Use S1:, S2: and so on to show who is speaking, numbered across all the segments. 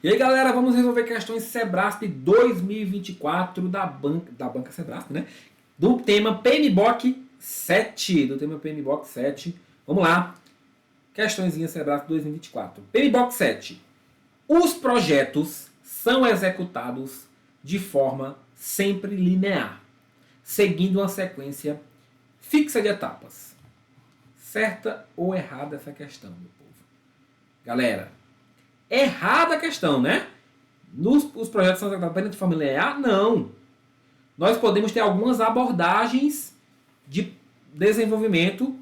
S1: E aí, galera, vamos resolver questões Sebrasp 2024 da banca Sebrasp, né? Do tema PMBOK 7. Vamos lá. Questõezinha Sebrasp 2024. PMBOK 7. Os projetos são executados de forma sempre linear, seguindo uma sequência fixa de etapas. Certa ou errada essa questão, meu povo? Galera, errada a questão, né? Os projetos são executados apenas de forma linear? Não. Nós podemos ter algumas abordagens de desenvolvimento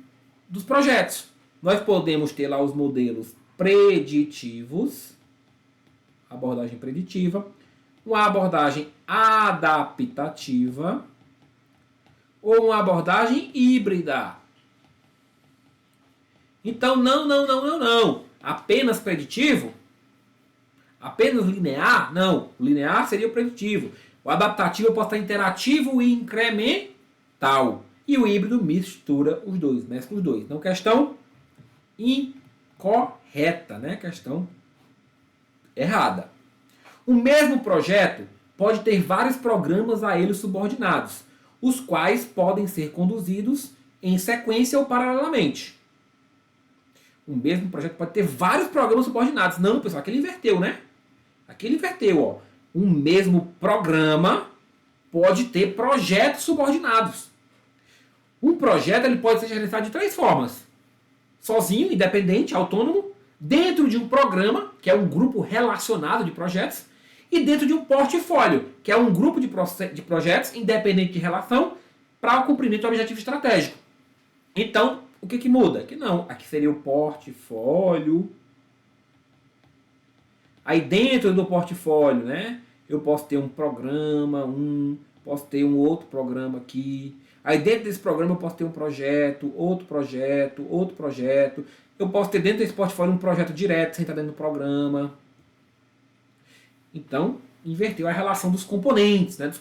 S1: dos projetos. Nós podemos ter lá os modelos preditivos, abordagem preditiva, uma abordagem adaptativa ou uma abordagem híbrida. Então, não. Apenas preditivo? Apenas linear? Não. O linear seria o preditivo. O adaptativo eu posso estar interativo e incremental. E o híbrido mistura os dois, mescla os dois. Então, questão incorreta, né? Questão errada. O mesmo projeto pode ter vários programas a ele subordinados, os quais podem ser conduzidos em sequência ou paralelamente. O mesmo projeto pode ter vários programas subordinados. Não, pessoal, aqui ele inverteu, né? Aqui ele inverteu, ó. Um mesmo programa pode ter projetos subordinados. Um projeto ele pode ser gerenciado de três formas. Sozinho, independente, autônomo, dentro de um programa, que é um grupo relacionado de projetos, e dentro de um portfólio, que é um grupo de projetos independente de relação para o cumprimento do objetivo estratégico. Então, o que muda? Que não, aqui seria o portfólio. Aí dentro do portfólio, né, eu posso ter um programa, posso ter um outro programa aqui. Aí dentro desse programa eu posso ter um projeto, outro projeto. Eu posso ter dentro desse portfólio um projeto direto sem estar dentro do programa. Então, inverteu a relação dos componentes, né,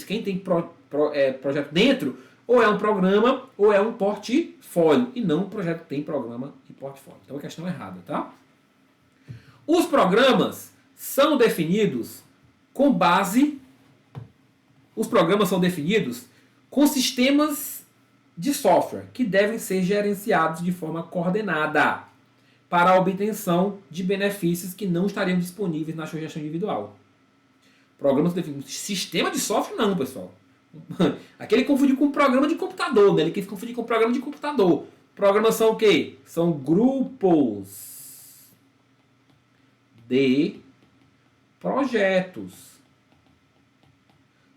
S1: Quem tem projeto dentro, ou é um programa, ou é um portfólio. E não um projeto que tem programa e portfólio. Então, a questão é errada, tá? Os programas são definidos com base... Os programas são definidos com sistemas de software que devem ser gerenciados de forma coordenada para a obtenção de benefícios que não estariam disponíveis na sua gestão individual. Programas definidos. Sistema de software não, pessoal. Aqui ele confundiu com programa de computador, né? Ele quis confundir com programa de computador. Programas são o quê? São grupos de projetos,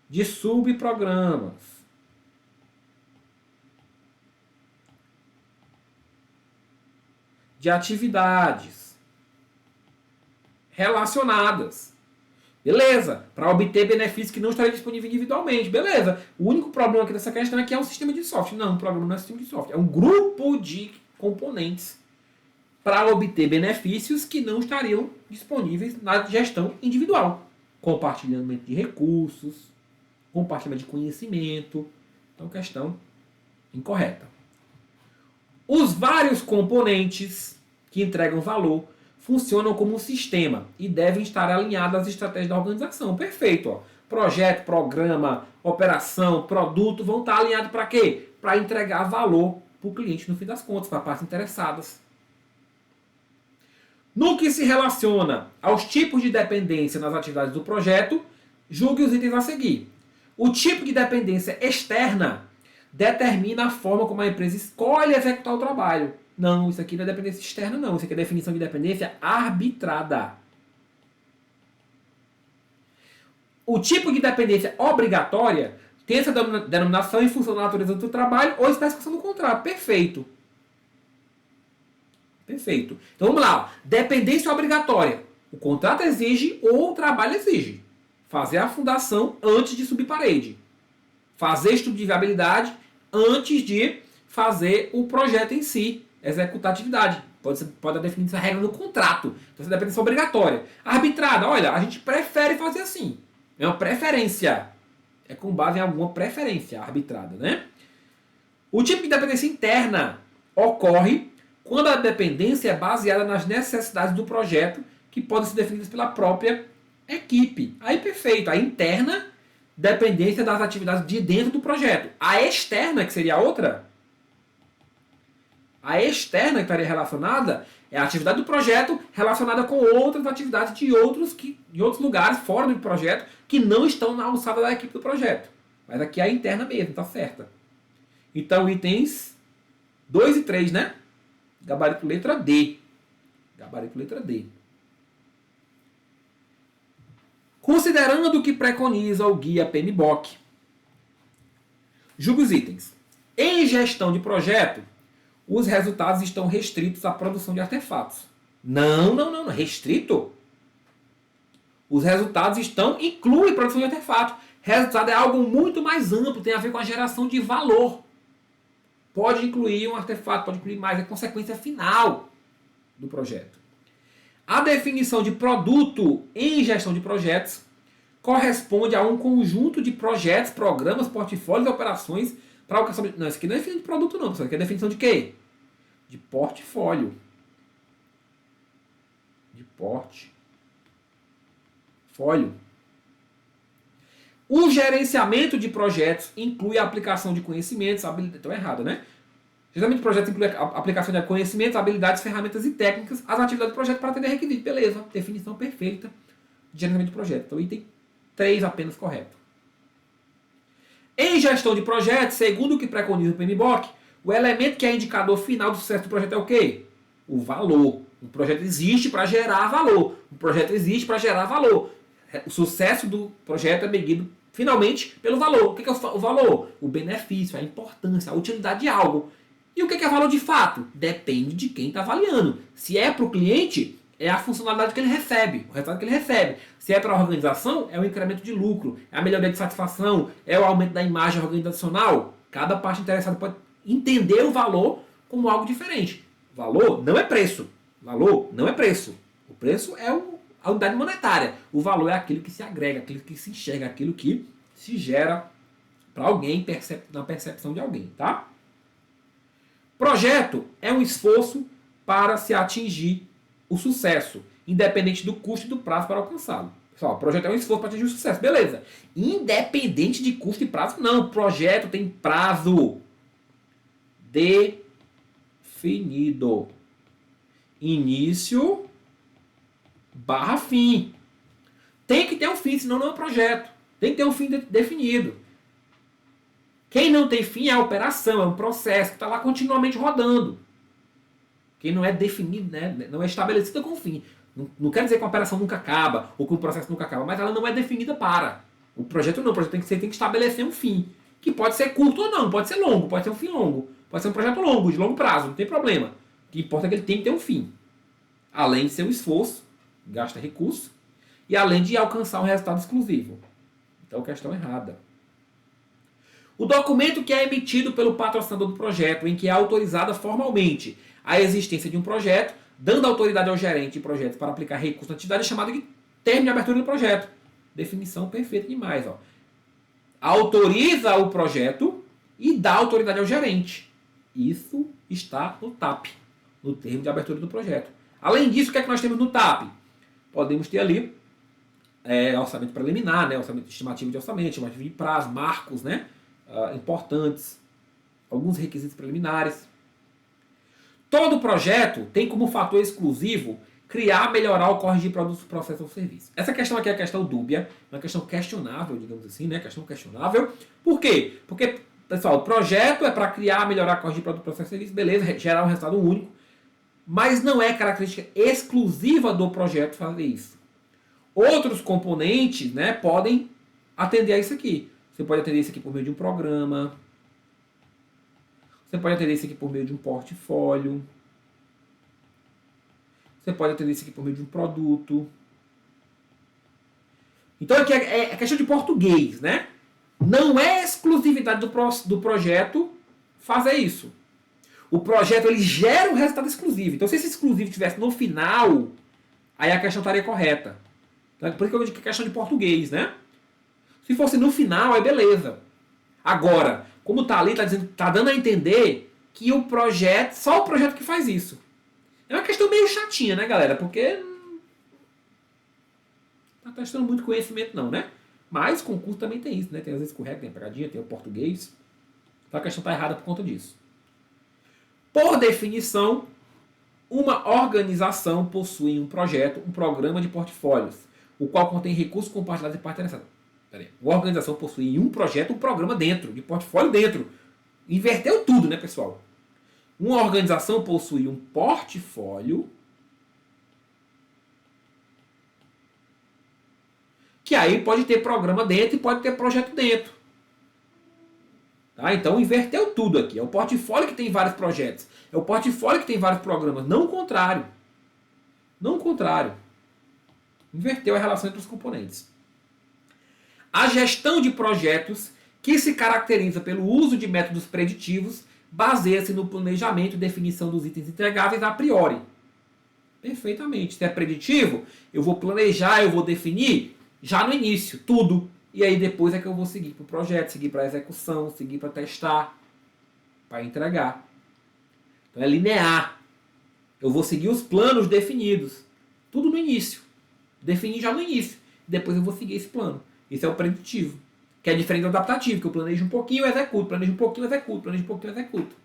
S1: de subprogramas, de atividades relacionadas. Beleza, para obter benefícios que não estariam disponíveis individualmente. Beleza, o único problema aqui dessa questão é que é um sistema de software. Não, o programa não é um sistema de software. É um grupo de componentes para obter benefícios que não estariam disponíveis na gestão individual. Compartilhamento de recursos, compartilhamento de conhecimento. Então, questão incorreta. Os vários componentes que entregam valor funcionam como um sistema e devem estar alinhados às estratégias da organização. Perfeito. Ó. Projeto, programa, operação, produto vão estar alinhados para quê? Para entregar valor para o cliente no fim das contas, para partes interessadas. No que se relaciona aos tipos de dependência nas atividades do projeto, julgue os itens a seguir. O tipo de dependência externa determina a forma como a empresa escolhe executar o trabalho. Não, isso aqui não é dependência externa, não. Isso aqui é definição de dependência arbitrada. O tipo de dependência obrigatória tem essa denominação em função da natureza do trabalho ou especificação do contrato. Perfeito. Perfeito. Então vamos lá. Dependência obrigatória. O contrato exige ou o trabalho exige. Fazer a fundação antes de subir parede. Fazer estudo de viabilidade antes de fazer o projeto em si. Executar a atividade. Pode definir essa regra no contrato. Então, essa dependência obrigatória. Arbitrada. Olha, a gente prefere fazer assim. É uma preferência. É com base em alguma preferência arbitrada, né? O tipo de dependência interna ocorre quando a dependência é baseada nas necessidades do projeto que podem ser definidas pela própria equipe. Aí perfeito, a interna, dependência das atividades de dentro do projeto. A externa, que seria a outra, a externa que estaria relacionada é a atividade do projeto relacionada com outras atividades de outros lugares fora do projeto que não estão na alçada da equipe do projeto. Mas aqui é a interna mesmo, tá certa. Então, itens 2 e 3, né? Gabarito letra D. Gabarito letra D. Considerando o que preconiza o guia PMBOK, julgue os itens. Em gestão de projeto, os resultados estão restritos à produção de artefatos. Não. Restrito? Os resultados incluem produção de artefatos. Resultado é algo muito mais amplo, tem a ver com a geração de valor. Pode incluir um artefato, pode incluir mais, é consequência final do projeto. A definição de produto em gestão de projetos corresponde a um conjunto de projetos, programas, portfólios e operações para alcançar... Não, isso aqui não é definição de produto não, pessoal. Isso aqui é definição de quê? De portfólio. De portfólio. O gerenciamento de projetos inclui a aplicação de conhecimentos, habilidades... Então é errado, né? Gerenciamento de projetos inclui a aplicação de conhecimentos, habilidades, ferramentas e técnicas, as atividades do projeto para atender requisitos. Beleza, definição perfeita de gerenciamento de projeto. Então, item 3 apenas correto. Em gestão de projetos, segundo o que preconiza o PMBOK, o elemento que é indicador final do sucesso do projeto é o quê? O valor. Um projeto existe para gerar valor. Um projeto existe para gerar valor. O sucesso do projeto é medido, finalmente, pelo valor. O que é o valor? O benefício, a importância, a utilidade de algo. E o que é valor de fato? Depende de quem está avaliando. Se é para o cliente, é a funcionalidade que ele recebe, o resultado que ele recebe. Se é para a organização, é o incremento de lucro, é a melhoria de satisfação, é o aumento da imagem organizacional. Cada parte interessada pode entender o valor como algo diferente. Valor não é preço. Valor não é preço. O preço é a unidade monetária. O valor é aquilo que se agrega, aquilo que se enxerga, aquilo que se gera para alguém, na percepção de alguém, tá? Projeto é um esforço para se atingir o sucesso, independente do custo e do prazo para alcançá-lo. Pessoal, projeto é um esforço para atingir o sucesso, beleza. Independente de custo e prazo, não. Projeto tem prazo definido. Início barra fim. Tem que ter um fim, senão não é um projeto. Tem que ter um fim definido. Quem não tem fim é a operação, é um processo que está lá continuamente rodando. Quem não é definido, né, não é estabelecida com fim. Não quer dizer que a operação nunca acaba, ou que o processo nunca acaba, mas ela não é definida para. O projeto não, o projeto tem que estabelecer um fim. Que pode ser curto ou não, pode ser longo, pode ser um fim longo. Pode ser um projeto longo, de longo prazo, não tem problema. O que importa é que ele tem que ter um fim. Além de ser um esforço, gasta recurso, e além de alcançar um resultado exclusivo. Então, questão errada. O documento que é emitido pelo patrocinador do projeto, em que é autorizada formalmente a existência de um projeto, dando autoridade ao gerente de projetos para aplicar recursos na atividade, é chamado de termo de abertura do projeto. Definição perfeita demais. Ó. Autoriza o projeto e dá autoridade ao gerente. Isso está no TAP, no termo de abertura do projeto. Além disso, o que é que nós temos no TAP? Podemos ter ali orçamento preliminar, né? Orçamento estimativo de orçamento, estimativo de prazo, marcos, né? Importantes, alguns requisitos preliminares. Todo projeto tem como fator exclusivo criar, melhorar ou corrigir produtos, processos ou serviços. Essa questão aqui é a questão dúbia, uma questão questionável, digamos assim, né? Questão questionável. Por quê? Porque, pessoal, o projeto é para criar, melhorar, corrigir produtos, processos ou serviços, beleza, gerar um resultado único, mas não é característica exclusiva do projeto fazer isso. Outros componentes, né, podem atender a isso aqui. Você pode atender isso aqui por meio de um programa. Você pode atender isso aqui por meio de um portfólio. Você pode atender isso aqui por meio de um produto. Então aqui é questão de português, né? Não é exclusividade do projeto fazer isso. O projeto ele gera um resultado exclusivo. Então se esse exclusivo estivesse no final, aí a questão estaria correta. Então, por isso que eu digo que é questão de português, né? Se fosse no final, aí beleza. Agora, como está ali, tá dando a entender que o projeto, só o projeto que faz isso. É uma questão meio chatinha, né, galera? Porque está testando muito conhecimento não, né? Mas concurso também tem isso, né? Tem às vezes escorrega, tem a pegadinha, tem o português. Então a questão está errada por conta disso. Por definição, uma organização possui um projeto, um programa de portfólios, o qual contém recursos compartilhados e partes interessadas. Uma organização possui um projeto, um programa dentro, de portfólio dentro. Inverteu tudo, né, pessoal? Uma organização possui um portfólio, que aí pode ter programa dentro e pode ter projeto dentro. Tá? Então inverteu tudo aqui. É o portfólio que tem vários projetos. É o portfólio que tem vários programas. Não o contrário. Não o contrário. Inverteu a relação entre os componentes. A gestão de projetos, que se caracteriza pelo uso de métodos preditivos, baseia-se no planejamento e definição dos itens entregáveis a priori. Perfeitamente. Se é preditivo, eu vou planejar, eu vou definir já no início, tudo. E aí depois é que eu vou seguir para o projeto, seguir para a execução, seguir para testar, para entregar. Então é linear. Eu vou seguir os planos definidos. Tudo no início. Definir já no início. Depois eu vou seguir esse plano. Isso é o preditivo. Que é diferente do adaptativo, que eu planejo um pouquinho e executo. Planejo um pouquinho e executo. Planejo um pouquinho e executo.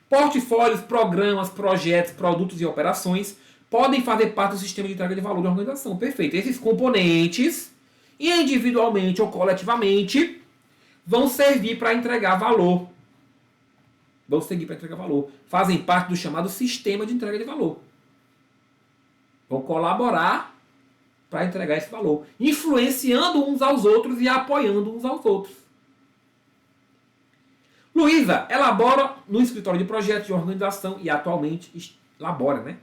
S1: Portfólios, programas, projetos, produtos e operações podem fazer parte do sistema de entrega de valor da organização. Perfeito. Esses componentes, individualmente ou coletivamente, vão servir para entregar valor. Vão seguir para entregar valor. Fazem parte do chamado sistema de entrega de valor. Vão colaborar para entregar esse valor. Influenciando uns aos outros e apoiando uns aos outros. Luísa elabora no escritório de projetos de organização e atualmente elabora, né?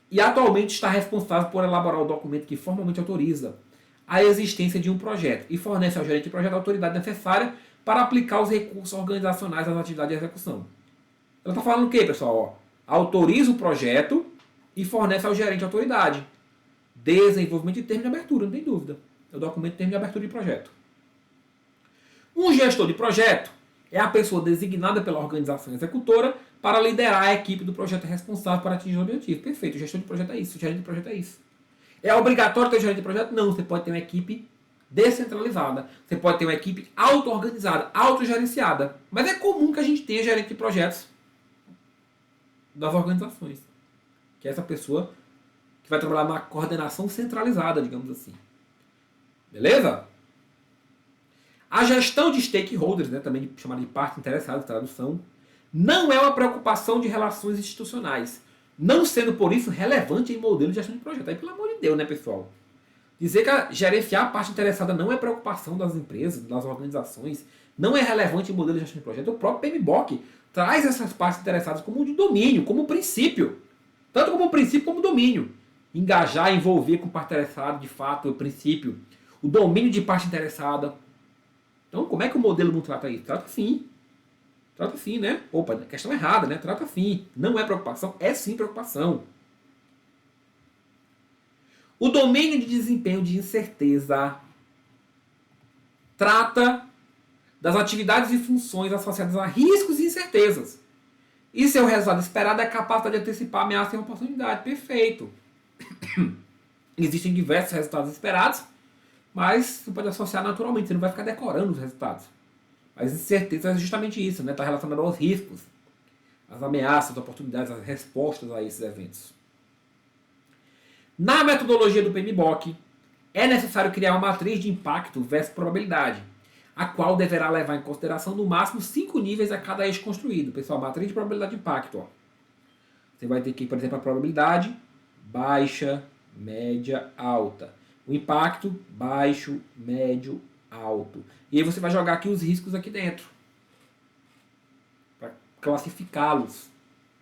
S1: E atualmente está responsável por elaborar o documento que formalmente autoriza a existência de um projeto e fornece ao gerente de projeto a autoridade necessária para aplicar os recursos organizacionais às atividades de execução. Ela está falando o quê, pessoal? Autoriza o projeto e fornece ao gerente a autoridade. Desenvolvimento e termo de abertura, não tem dúvida. É o documento de termo de abertura de projeto. Um gestor de projeto é a pessoa designada pela organização executora para liderar a equipe do projeto responsável para atingir o objetivo. Perfeito, o gestor de projeto é isso, o gerente de projeto é isso. É obrigatório ter gerente de projeto? Não, você pode ter uma equipe descentralizada. Você pode ter uma equipe auto-organizada, autogerenciada. Mas é comum que a gente tenha gerente de projetos das organizações. Que é essa pessoa que vai trabalhar na coordenação centralizada, digamos assim. Beleza? A gestão de stakeholders, né, também chamada de parte interessada, tradução, não é uma preocupação de relações institucionais, não sendo por isso relevante em modelo de gestão de projeto. Aí, pelo amor de Deus, né, pessoal? Dizer que gerenciar a parte interessada não é preocupação das empresas, das organizações, não é relevante em modelo de gestão de projeto. O próprio PMBOK traz essas partes interessadas como de domínio, como princípio. Tanto como princípio como domínio. Engajar, envolver com parte interessada, de fato, é o princípio. O domínio de parte interessada. Então, como é que o modelo não trata isso? Trata sim. Trata sim, né? Opa, questão errada, né? Trata sim. Não é preocupação, é sim preocupação. O domínio de desempenho de incerteza trata das atividades e funções associadas a riscos e incertezas. E seu resultado esperado é a capacidade de antecipar ameaça e oportunidade. Perfeito. Existem diversos resultados esperados, mas você pode associar naturalmente, você não vai ficar decorando os resultados. Mas incerteza é justamente isso, né? Está relacionado aos riscos, às ameaças, às oportunidades, às respostas a esses eventos. Na metodologia do PMBOK, é necessário criar uma matriz de impacto versus probabilidade, a qual deverá levar em consideração no máximo 5 níveis a cada eixo construído. Pessoal, matriz de probabilidade de impacto. Ó. Você vai ter aqui, por exemplo, a probabilidade baixa, média, alta. O impacto baixo, médio, alto. E aí você vai jogar aqui os riscos aqui dentro. Para classificá-los.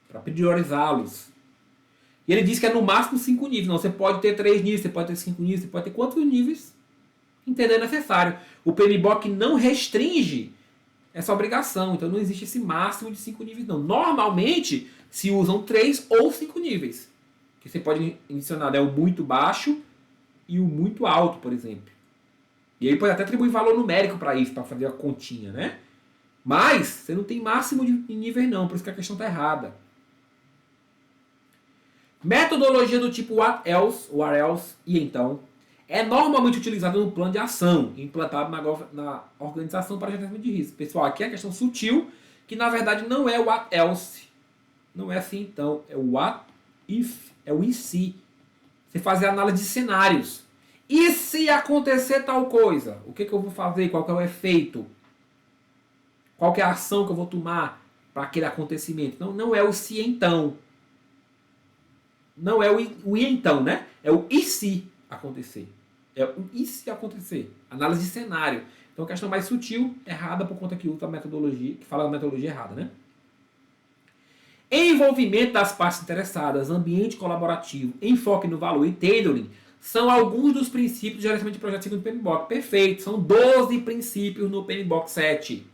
S1: Para priorizá-los. E ele diz que é no máximo 5 níveis. Não, você pode ter 3 níveis, você pode ter 5 níveis, você pode ter quantos níveis entender necessário. O PMBOK não restringe essa obrigação. Então não existe esse máximo de 5 níveis, não. Normalmente se usam 3 ou 5 níveis. Que você pode adicionar, né, o muito baixo e o muito alto, por exemplo. E aí pode até atribuir valor numérico para isso, para fazer a continha, né? Mas você não tem máximo de níveis não, por isso que a questão está errada. Metodologia do tipo what else, or else, e então, é normalmente utilizada no plano de ação, implantado na organização para gerenciamento de risco. Pessoal, aqui é a questão sutil, que na verdade não é o what else. Não é assim então, é o what if, é o e se. Você fazer análise de cenários. E se acontecer tal coisa? O que eu vou fazer? Qual que é o efeito? Qual que é a ação que eu vou tomar para aquele acontecimento? Não é o se então. Não é o e então, né? É o e se acontecer. É o e se acontecer. Análise de cenário. Então a questão mais sutil, errada por conta que usa a metodologia, que fala da metodologia errada, né? Envolvimento das partes interessadas, ambiente colaborativo, enfoque no valor e tailoring são alguns dos princípios de gerenciamento de projetos segundo o PMBOK. Perfeito, são 12 princípios no PMBOK 7.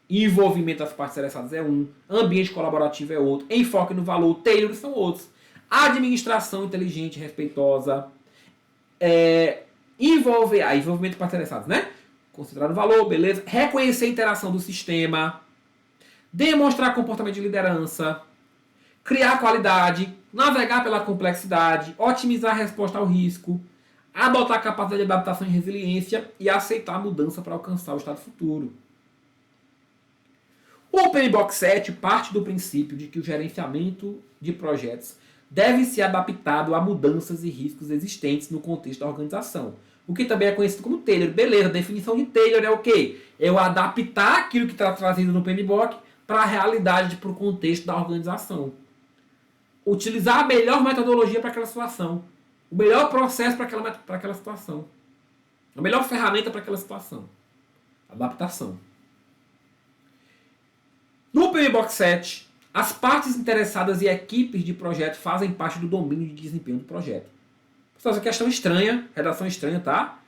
S1: Envolvimento das partes interessadas é um, ambiente colaborativo é outro, enfoque no valor, tailoring são outros. Administração inteligente, respeitosa, envolvimento das partes interessadas, né? Concentrar no valor, beleza. Reconhecer a interação do sistema, demonstrar comportamento de liderança, criar qualidade, navegar pela complexidade, otimizar a resposta ao risco, adotar capacidade de adaptação e resiliência e aceitar a mudança para alcançar o estado futuro. O PMBOK 7 parte do princípio de que o gerenciamento de projetos deve ser adaptado a mudanças e riscos existentes no contexto da organização. O que também é conhecido como Taylor. Beleza, a definição de Taylor é o quê? É o adaptar aquilo que está trazido no PMBOK para a realidade, para o contexto da organização. Utilizar a melhor metodologia para aquela situação. O melhor processo para aquela situação. A melhor ferramenta para aquela situação. Adaptação. No PMBOK 7, as partes interessadas e equipes de projeto fazem parte do domínio de desempenho do projeto. Essa questão estranha, redação estranha, tá?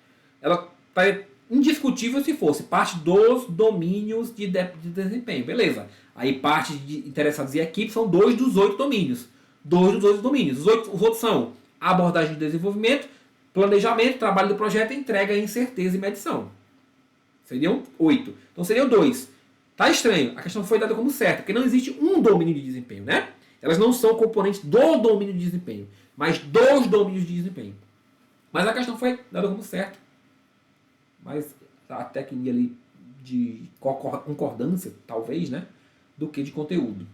S1: Ela está indiscutível se fosse parte dos domínios de desempenho. Beleza. Aí partes de interessados e equipes são 2 dos 8 domínios. 2 dos 8 domínios. Os outros são abordagem de desenvolvimento, planejamento, trabalho do projeto, entrega, incerteza e medição. Seriam 8. Então seriam 2. Tá estranho. A questão foi dada como certa, porque não existe um domínio de desempenho, né? Elas não são componentes do domínio de desempenho, mas dos domínios de desempenho. Mas a questão foi dada como certa. Mas até que ali de concordância, talvez, né? Do que de conteúdo.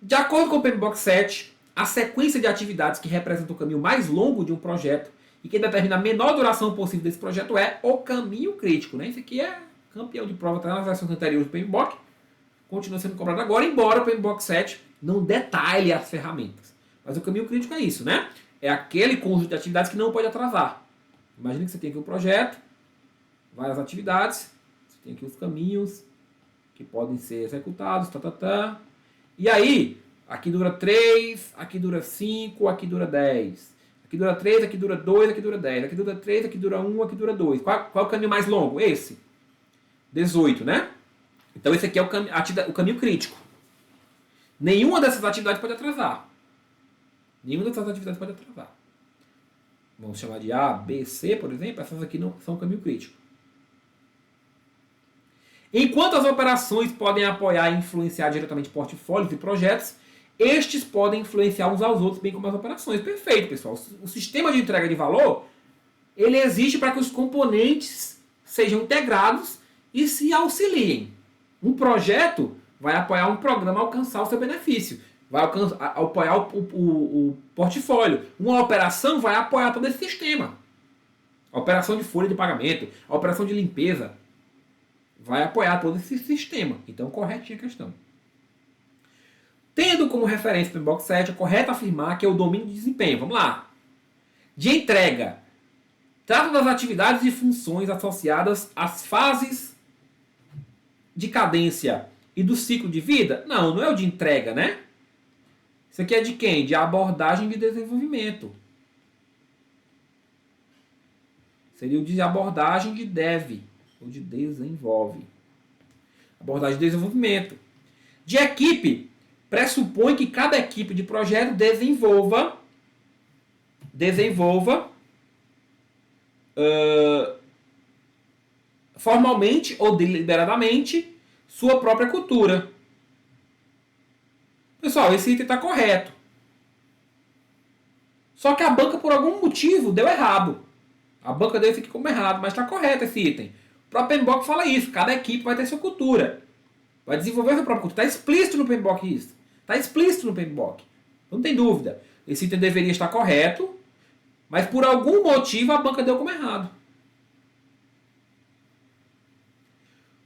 S1: De acordo com o PMBOK 7, a sequência de atividades que representa o caminho mais longo de um projeto e que determina a menor duração possível desse projeto é o caminho crítico, né? Isso aqui é campeão de prova, está nas versões anteriores do PMBOK, continua sendo cobrado agora, embora o PMBOK 7 não detalhe as ferramentas. Mas o caminho crítico é isso, né? É aquele conjunto de atividades que não pode atrasar. Imagina que você tem aqui um projeto, várias atividades, você tem aqui os caminhos que podem ser executados, E aí, aqui dura 3, aqui dura 5, aqui dura 10. Aqui dura 3, aqui dura 2, aqui dura 10. Aqui dura 3, aqui dura 1, aqui dura 2. Qual é o caminho mais longo? Esse. 18, né? Então esse aqui é o caminho crítico. Nenhuma dessas atividades pode atrasar. Nenhuma dessas atividades pode atrasar. Vamos chamar de A, B, C, por exemplo. Essas aqui não são caminho crítico. Enquanto as operações podem apoiar e influenciar diretamente portfólios e projetos, estes podem influenciar uns aos outros, bem como as operações. Perfeito, pessoal. O sistema de entrega de valor, ele existe para que os componentes sejam integrados e se auxiliem. Um projeto vai apoiar um programa a alcançar o seu benefício. Vai apoiar o portfólio. Uma operação vai apoiar todo esse sistema. A operação de folha de pagamento, a operação de limpeza, vai apoiar todo esse sistema. Então, corretinha a questão. Tendo como referência o PMBOK 7, é correto afirmar que é o domínio de desempenho. Vamos lá. De entrega. Trata das atividades e funções associadas às fases de cadência e do ciclo de vida? Não é o de entrega, né? Isso aqui é de quem? De abordagem de desenvolvimento. Seria o de abordagem de dev, ou de desenvolve. Abordagem de desenvolvimento. De equipe, pressupõe que cada equipe de projeto desenvolva formalmente ou deliberadamente sua própria cultura. pessoal, esse item está correto. Só que a banca, por algum motivo, deu errado. A banca deu isso aqui como errado, mas está correto esse item. O próprio PMBOK fala isso. Cada equipe vai ter sua cultura. Vai desenvolver sua própria cultura. Está explícito no PMBOK isso. Está explícito no PMBOK. Não tem dúvida. Esse item deveria estar correto, mas por algum motivo a banca deu como errado.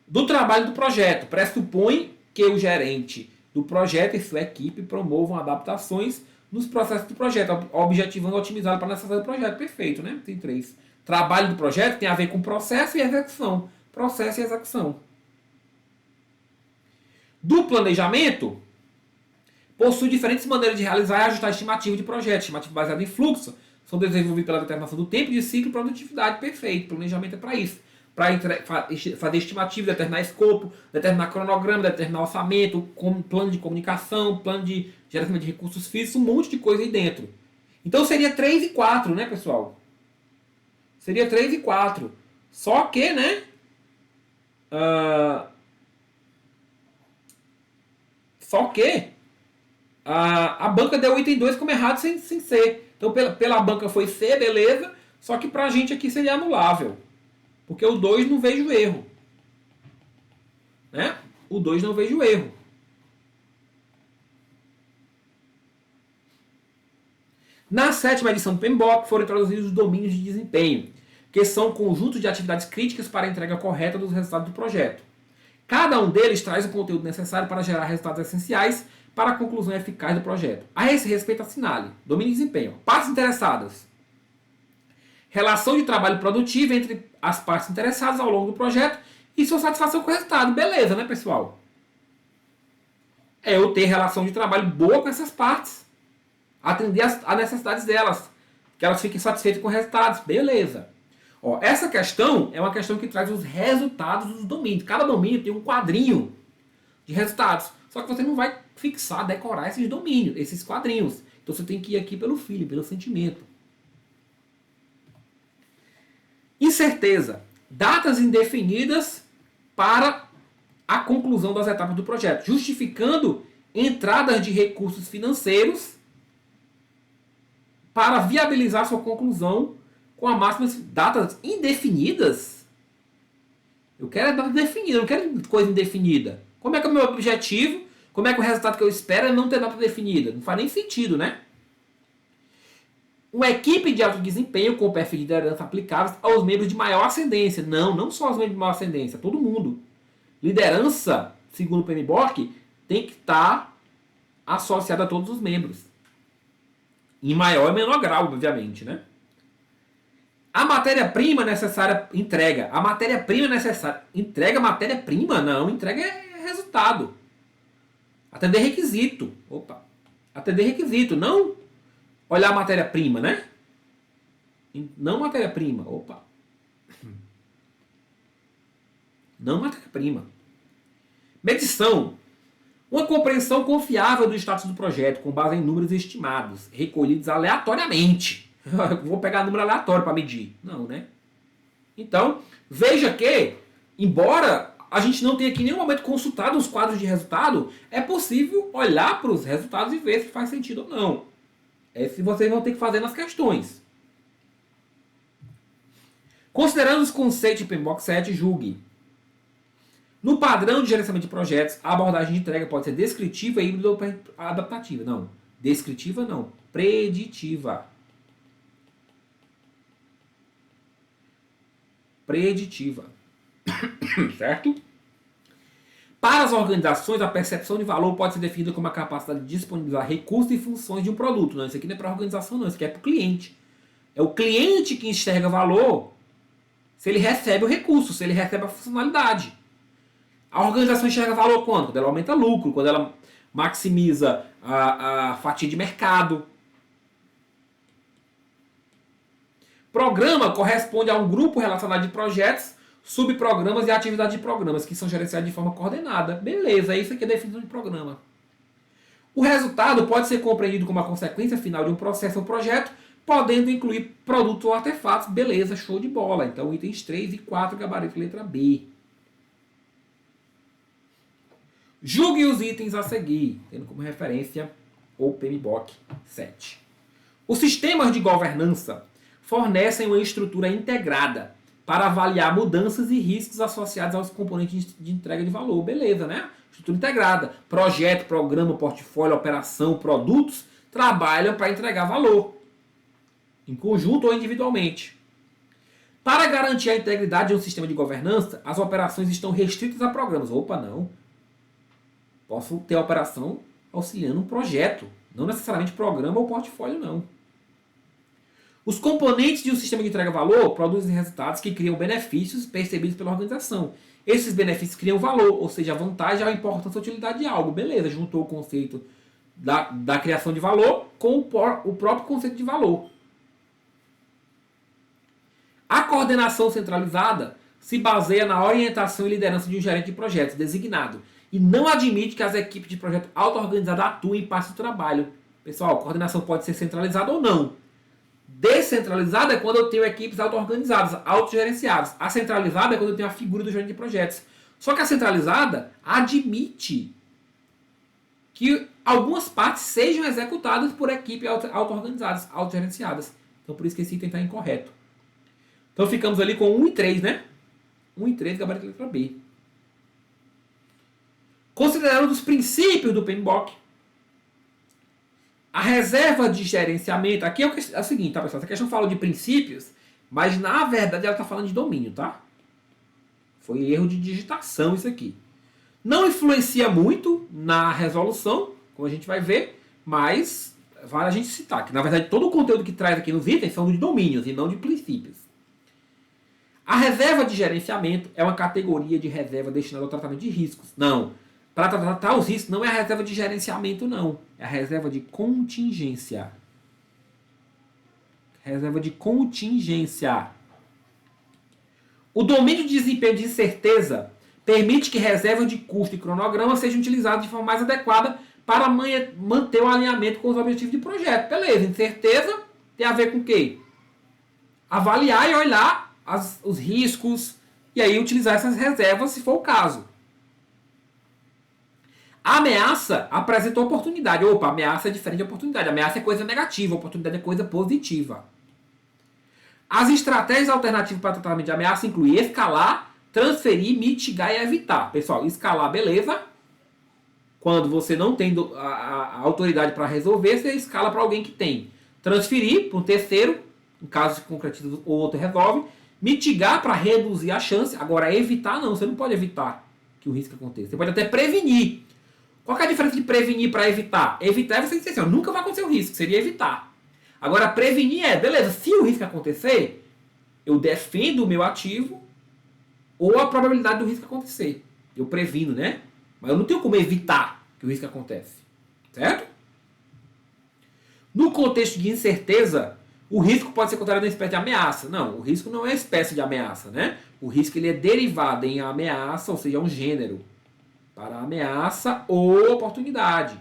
S1: Do trabalho do projeto. Pressupõe que o gerente do projeto e sua equipe promovam adaptações nos processos do projeto, objetivando otimizá-lo para a necessidade do projeto. Perfeito, né? Tem 3. Trabalho do projeto tem a ver com processo e execução. Processo e execução. Do planejamento, possui diferentes maneiras de realizar e ajustar a estimativa de projeto. Estimativa baseada em fluxo são desenvolvidas pela determinação do tempo de ciclo e produtividade. Perfeito. Planejamento é para isso. Para fazer estimativa, determinar escopo, determinar cronograma, determinar orçamento, plano de comunicação, plano de gerenciamento de recursos físicos, um monte de coisa aí dentro. Então seria 3 e 4, né, pessoal? Seria 3 e 4. Só que, né? A banca deu o item 2 como errado sem ser. Então pela banca foi C, beleza. Só que pra gente aqui seria anulável. Porque o 2 não vejo erro. Né? O 2 não vejo erro. Na 7ª edição do PMBOK foram introduzidos os domínios de desempenho, que são conjuntos de atividades críticas para a entrega correta dos resultados do projeto. Cada um deles traz o conteúdo necessário para gerar resultados essenciais para a conclusão eficaz do projeto. A esse respeito, assinale. Domínio de desempenho. Partes interessadas. Relação de trabalho produtivo entre as partes interessadas ao longo do projeto e sua satisfação com o resultado. Beleza, né, pessoal? É eu ter relação de trabalho boa com essas partes. Atender às necessidades delas. Que elas fiquem satisfeitas com os resultados. Beleza. Ó, essa questão é uma questão que traz os resultados dos domínios. Cada domínio tem um quadrinho de resultados. Só que você não vai fixar, decorar esses domínios, esses quadrinhos. Então você tem que ir aqui pelo feeling, pelo sentimento. Incerteza. Datas indefinidas para a conclusão das etapas do projeto, justificando entradas de recursos financeiros para viabilizar sua conclusão com a máxima. Datas indefinidas? Eu quero a data definida, eu não quero coisa indefinida. Como é que é o meu objetivo? Como é que o resultado que eu espero é não ter data definida? Não faz nem sentido, né? Uma equipe de alto desempenho com perfil de liderança aplicáveis aos membros de maior ascendência. Não só aos membros de maior ascendência, todo mundo. Liderança, segundo o PMBOK, tem que estar associada a todos os membros. Em maior e menor grau, obviamente, né? A matéria-prima necessária entrega. A matéria-prima necessária. Entrega matéria-prima? Não, entrega é resultado. Atender requisito. Atender requisito, não olhar a matéria-prima, né? Não matéria-prima. Não matéria-prima. Medição. Uma compreensão confiável do status do projeto, com base em números estimados, recolhidos aleatoriamente. Vou pegar número aleatório para medir. Não, né? Então, veja que, embora a gente não tenha aqui em nenhum momento consultado os quadros de resultado, é possível olhar para os resultados e ver se faz sentido ou não. É se vocês vão ter que fazer nas questões. Considerando os conceitos de PMBOK 7, julgue. No padrão de gerenciamento de projetos, a abordagem de entrega pode ser descritiva, híbrida ou adaptativa. Não. Descritiva não. Preditiva. Preditiva. Certo? Para as organizações, a percepção de valor pode ser definida como a capacidade de disponibilizar recursos e funções de um produto. Não, isso aqui não é para a organização, não. Isso aqui é para o cliente. É o cliente que enxerga valor se ele recebe o recurso, se ele recebe a funcionalidade. A organização enxerga valor quando? Quando ela aumenta lucro, quando ela maximiza a fatia de mercado. Programa corresponde a um grupo relacionado de projetos, subprogramas e atividades de programas, que são gerenciados de forma coordenada. Beleza, isso aqui é a definição de programa. O resultado pode ser compreendido como a consequência final de um processo ou projeto, podendo incluir produtos ou artefatos. Beleza, show de bola. Então, itens 3 e 4, gabarito letra B. Julgue os itens a seguir, tendo como referência o PMBOK 7. Os sistemas de governança fornecem uma estrutura integrada para avaliar mudanças e riscos associados aos componentes de entrega de valor. Beleza, né? Estrutura integrada. Projeto, programa, portfólio, operação, produtos trabalham para entregar valor, em conjunto ou individualmente. Para garantir a integridade de um sistema de governança, as operações estão restritas a programas. Opa, não. Posso ter a operação auxiliando um projeto, não necessariamente programa ou portfólio, não. Os componentes de um sistema de entrega-valor produzem resultados que criam benefícios percebidos pela organização. Esses benefícios criam valor, ou seja, a vantagem, a importância, a utilidade de algo. Beleza, juntou o conceito da criação de valor com o próprio conceito de valor. A coordenação centralizada se baseia na orientação e liderança de um gerente de projetos designado e não admite que as equipes de projeto auto-organizadas atuem em parte do trabalho. Pessoal, a coordenação pode ser centralizada ou não. Descentralizada é quando eu tenho equipes auto-organizadas, autogerenciadas. A centralizada é quando eu tenho a figura do gerente de projetos. Só que a centralizada admite que algumas partes sejam executadas por equipes auto-organizadas, autogerenciadas. Então por isso que esse item está incorreto. Então ficamos ali com 1 e 3, né? 1 e 3, gabarito letra B. Considerando os princípios do PMBOK, a reserva de gerenciamento, aqui é o seguinte, tá, pessoal? Essa questão fala de princípios, mas na verdade ela está falando de domínio, tá? Foi erro de digitação isso aqui. Não influencia muito na resolução, como a gente vai ver, mas vale a gente citar que, na verdade, todo o conteúdo que traz aqui nos itens são de domínios e não de princípios. A reserva de gerenciamento é uma categoria de reserva destinada ao tratamento de riscos. Não. Para tratar os riscos não é a reserva de gerenciamento, não. É a reserva de contingência. Reserva de contingência. O domínio de desempenho de incerteza permite que reservas de custo e cronograma sejam utilizadas de forma mais adequada para manter o alinhamento com os objetivos de projeto. Beleza, incerteza tem a ver com o quê? Avaliar e olhar os riscos e aí utilizar essas reservas se for o caso. A ameaça apresenta oportunidade. Opa, ameaça é diferente de oportunidade. Ameaça é coisa negativa, oportunidade é coisa positiva. As estratégias alternativas para tratamento de ameaça incluem escalar, transferir, mitigar e evitar. Pessoal, escalar, beleza. Quando você não tem a autoridade para resolver, você escala para alguém que tem. Transferir para um terceiro, em caso de concretiza o outro resolve. Mitigar para reduzir a chance. Agora, evitar não, você não pode evitar que o risco aconteça. Você pode até prevenir. Qual que é a diferença de prevenir para evitar? Evitar é você dizer assim, nunca vai acontecer o risco, seria evitar. Agora, prevenir é, beleza, se o risco acontecer, eu defendo o meu ativo ou a probabilidade do risco acontecer. Eu previno, né? Mas eu não tenho como evitar que o risco aconteça. Certo? No contexto de incerteza, o risco pode ser considerado uma espécie de ameaça. Não, o risco não é uma espécie de ameaça, né? O risco ele é derivado em ameaça, ou seja, é um gênero. Para ameaça ou oportunidade.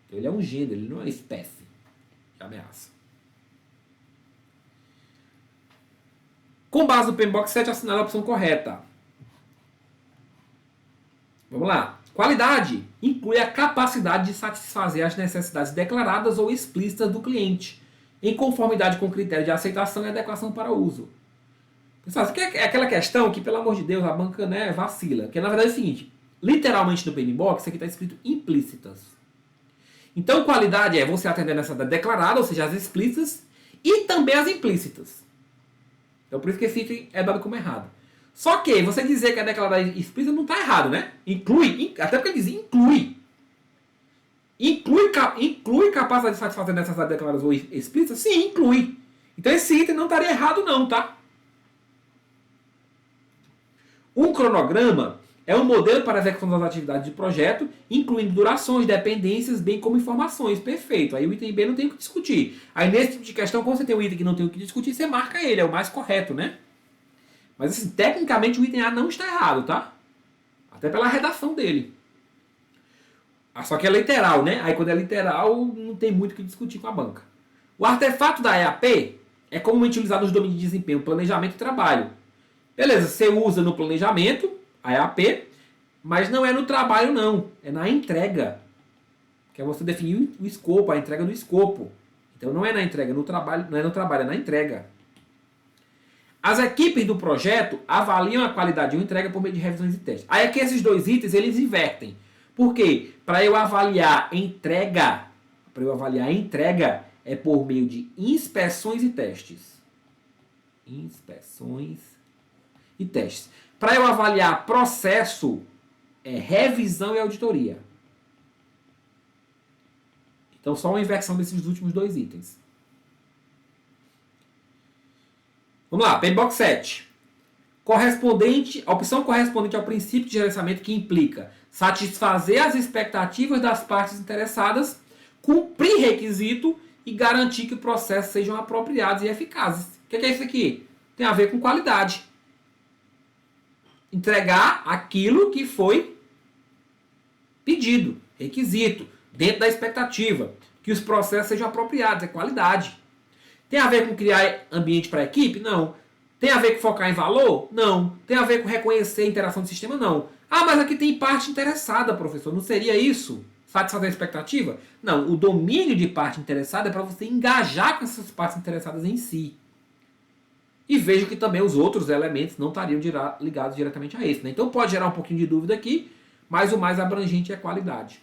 S1: Ele é um gênero, ele não é uma espécie de ameaça. Com base no PMBOK 7, assinala a opção correta. Vamos lá. Qualidade inclui a capacidade de satisfazer as necessidades declaradas ou explícitas do cliente, em conformidade com o critério de aceitação e adequação para uso. Pessoal, isso aqui é aquela questão que, pelo amor de Deus, a banca, né, vacila. Que na verdade é o seguinte, literalmente no PMBOK, isso aqui está escrito implícitas. Então, qualidade é você atender nessa declarada, ou seja, as explícitas, e também as implícitas. Então, por isso que esse item é dado como errado. Só que você dizer que a declarada explícita não está errado, né? Inclui, até porque diz inclui. Inclui capacidade de satisfazer necessidades declaradas ou explícitas? Sim, inclui. Então, esse item não estaria errado não, tá? Um cronograma é um modelo para a execução das atividades de projeto, incluindo durações, dependências, bem como informações. Perfeito. Aí o item B não tem o que discutir. Aí nesse tipo de questão, quando você tem um item que não tem o que discutir, você marca ele. É o mais correto, né? Mas assim, tecnicamente o item A não está errado, tá? Até pela redação dele. Só que é literal, né? Aí quando é literal, não tem muito o que discutir com a banca. O artefato da EAP é comumente utilizado nos domínios de desempenho, planejamento e trabalho. Beleza, você usa no planejamento, a EAP, Mas não é no trabalho, não. É na entrega. Que é você definir o escopo, a entrega do escopo. Então não é na entrega, no trabalho, não é no trabalho, é na entrega. As equipes do projeto avaliam a qualidade de uma entrega por meio de revisões e testes. Aí aqui esses dois itens, eles invertem. Por quê? Para eu avaliar entrega, é por meio de inspeções e testes. Inspeções e testes. Para eu avaliar processo, é revisão e auditoria. Então, só uma inversão desses últimos dois itens. Vamos lá, PMBOK 7. A opção correspondente ao princípio de gerenciamento que implica satisfazer as expectativas das partes interessadas, cumprir requisito e garantir que os processos sejam apropriados e eficazes. O que é isso aqui? Tem a ver com qualidade. Entregar aquilo que foi pedido, requisito, dentro da expectativa. Que os processos sejam apropriados, é qualidade. Tem a ver com criar ambiente para a equipe? Não. Tem a ver com focar em valor? Não. Tem a ver com reconhecer a interação do sistema? Não. Ah, mas aqui tem parte interessada, professor. Não seria isso? Satisfazer a expectativa? Não. O domínio de parte interessada é para você engajar com essas partes interessadas em si. E vejo que também os outros elementos não estariam ligados diretamente a isso. Né? Então pode gerar um pouquinho de dúvida aqui, mas o mais abrangente é a qualidade.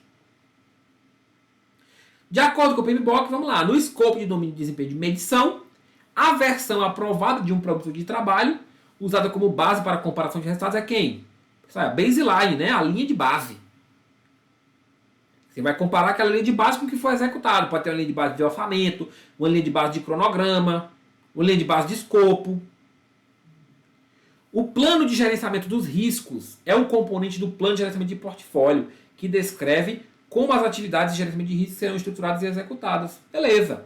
S1: De acordo com o PMBOK, vamos lá. No escopo de domínio de desempenho de medição, a versão aprovada de um produto de trabalho, usada como base para comparação de resultados, é quem? A baseline, né? A linha de base. Você vai comparar aquela linha de base com o que foi executado. Pode ter uma linha de base de orçamento, uma linha de base de cronograma, uma linha de base de escopo. O plano de gerenciamento dos riscos é um componente do plano de gerenciamento de portfólio, que descreve como as atividades de gerenciamento de riscos serão estruturadas e executadas. Beleza.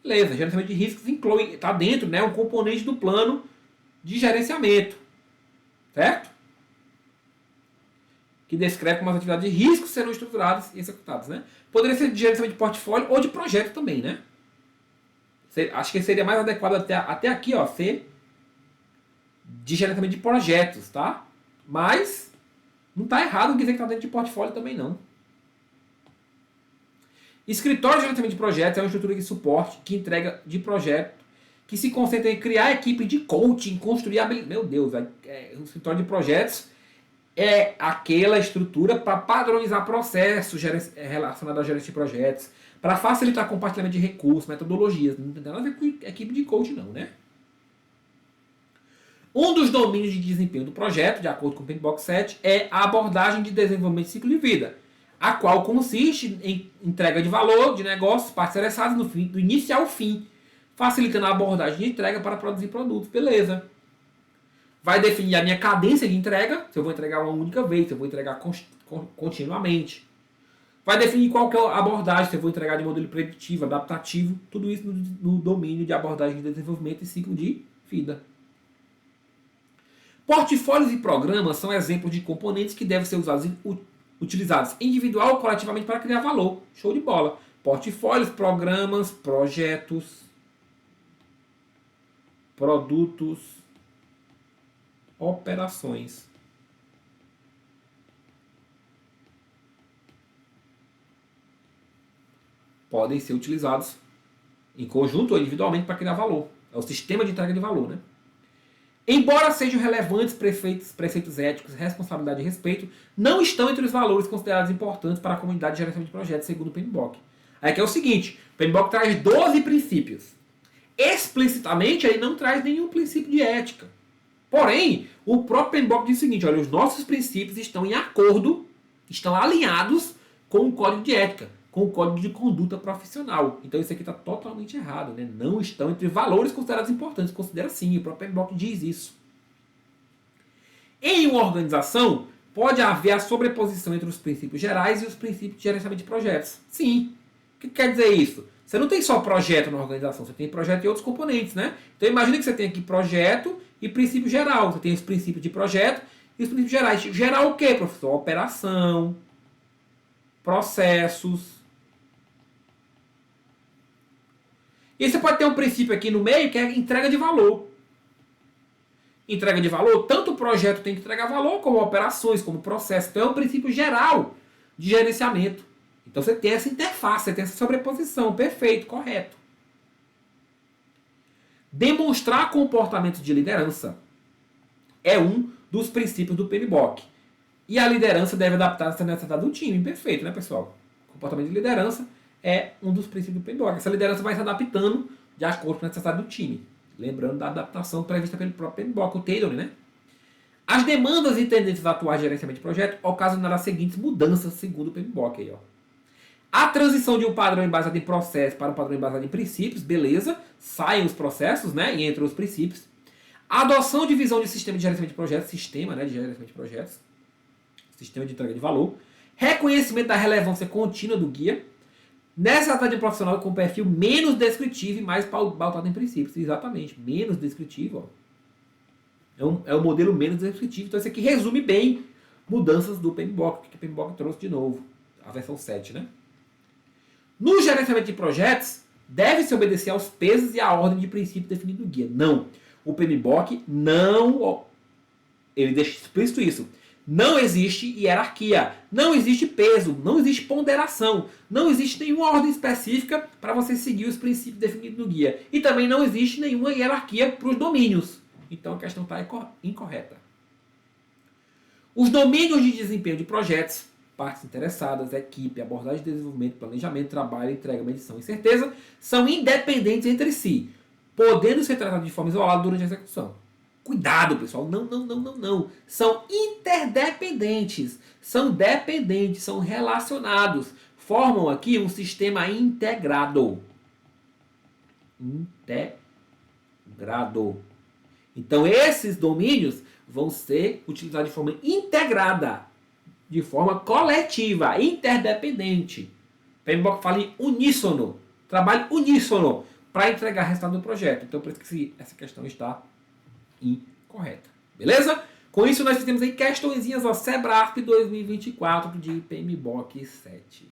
S1: Gerenciamento de riscos inclui, está dentro, né, um componente do plano de gerenciamento. Certo? Que descreve como as atividades de riscos serão estruturadas e executadas. Né? Poderia ser de gerenciamento de portfólio ou de projeto também. Né? Acho que seria mais adequado até aqui, ó, ser de gerenciamento de projetos. Tá? Mas não está errado dizer que está dentro de portfólio também não. Escritório de gerenciamento de projetos é uma estrutura de suporte que entrega de projeto, que se concentra em criar equipe de coaching, construir habilidades. Meu Deus, o escritório de projetos é aquela estrutura para padronizar processos relacionados à gerência de projetos, para facilitar compartilhamento de recursos, metodologias. Não tem nada a ver com equipe de coaching não, né? Um dos domínios de desempenho do projeto, de acordo com o PMBOK 7, é a abordagem de desenvolvimento de ciclo de vida, a qual consiste em entrega de valor de negócios partes interessadas do início ao fim, facilitando a abordagem de entrega para produzir produtos. Beleza. Vai definir a minha cadência de entrega, se eu vou entregar uma única vez, se eu vou entregar continuamente. Vai definir qual que é a abordagem, se eu vou entregar de modelo preditivo, adaptativo, tudo isso no domínio de abordagem de desenvolvimento e ciclo de vida. Portfólios e programas são exemplos de componentes que devem ser utilizados individual ou coletivamente para criar valor. Show de bola. Portfólios, programas, projetos, produtos, operações. Podem ser utilizados em conjunto ou individualmente para criar valor. É o sistema de entrega de valor, né? Embora sejam relevantes preceitos éticos, responsabilidade e respeito, não estão entre os valores considerados importantes para a comunidade de gerenciamento de projetos, segundo o PMBOK. Aí que é o seguinte, o PMBOK traz 12 princípios. Explicitamente, ele não traz nenhum princípio de ética. Porém, o próprio PMBOK diz o seguinte, olha, os nossos princípios estão em acordo, estão alinhados com o código de ética, com o código de conduta profissional. Então isso aqui está totalmente errado, né? Não estão entre valores considerados importantes. Considera sim, o próprio PMBOK diz isso. Em uma organização, pode haver a sobreposição entre os princípios gerais e os princípios de gerenciamento de projetos. Sim. O que quer dizer isso? Você não tem só projeto na organização, você tem projeto e outros componentes, né? Então imagine que você tem aqui projeto e princípio geral. Você tem os princípios de projeto e os princípios gerais. Geral o quê, professor? Operação, processos. E você pode ter um princípio aqui no meio que é entrega de valor. Entrega de valor, tanto o projeto tem que entregar valor, como operações, como processo. Então é um princípio geral de gerenciamento. Então você tem essa interface, você tem essa sobreposição, perfeito, correto. Demonstrar comportamento de liderança é um dos princípios do PMBOK. E a liderança deve adaptar-se à necessidade do time, perfeito, né, pessoal? Comportamento de liderança é um dos princípios do PMBOK. Essa liderança vai se adaptando de acordo com a necessidade do time. Lembrando da adaptação prevista pelo próprio PMBOK, o Taylor, né? As demandas e tendências atuais de gerenciamento de projeto ocasionarão as seguintes mudanças, segundo o PMBOK aí, ó. A transição de um padrão embasado em processo para um padrão embasado em princípios, beleza, saem os processos, né, e entram os princípios. A adoção de visão de sistema de gerenciamento de projetos, sistema, né, de gerenciamento de projetos, sistema de entrega de valor. Reconhecimento da relevância contínua do guia. Necessidade de um profissional com perfil menos descritivo e mais pautado em princípios. Exatamente, menos descritivo, ó. É um modelo menos descritivo. Então, isso aqui resume bem mudanças do PMBOK, que o PMBOK trouxe de novo. A versão 7, né? No gerenciamento de projetos, deve-se obedecer aos pesos e à ordem de princípio definido no guia. Não. O PMBOK não... Ele deixa explícito isso. Não existe hierarquia, não existe peso, não existe ponderação, não existe nenhuma ordem específica para você seguir os princípios definidos no guia. E também não existe nenhuma hierarquia para os domínios. Então a questão está incorreta. Os domínios de desempenho de projetos, partes interessadas, equipe, abordagem de desenvolvimento, planejamento, trabalho, entrega, medição e certeza, são independentes entre si, podendo ser tratados de forma isolada durante a execução. Cuidado, pessoal. Não. São interdependentes. São dependentes, são relacionados. Formam aqui um sistema integrado. Integrado. Então, esses domínios vão ser utilizados de forma integrada, de forma coletiva, interdependente. O PMBOK fala em uníssono. Trabalho uníssono para entregar o resultado do projeto. Então, por isso que essa questão está incorreta. Beleza? Com isso, nós fizemos aí questõezinhas, ó, SEBRASP 2024 de PMBOK 7.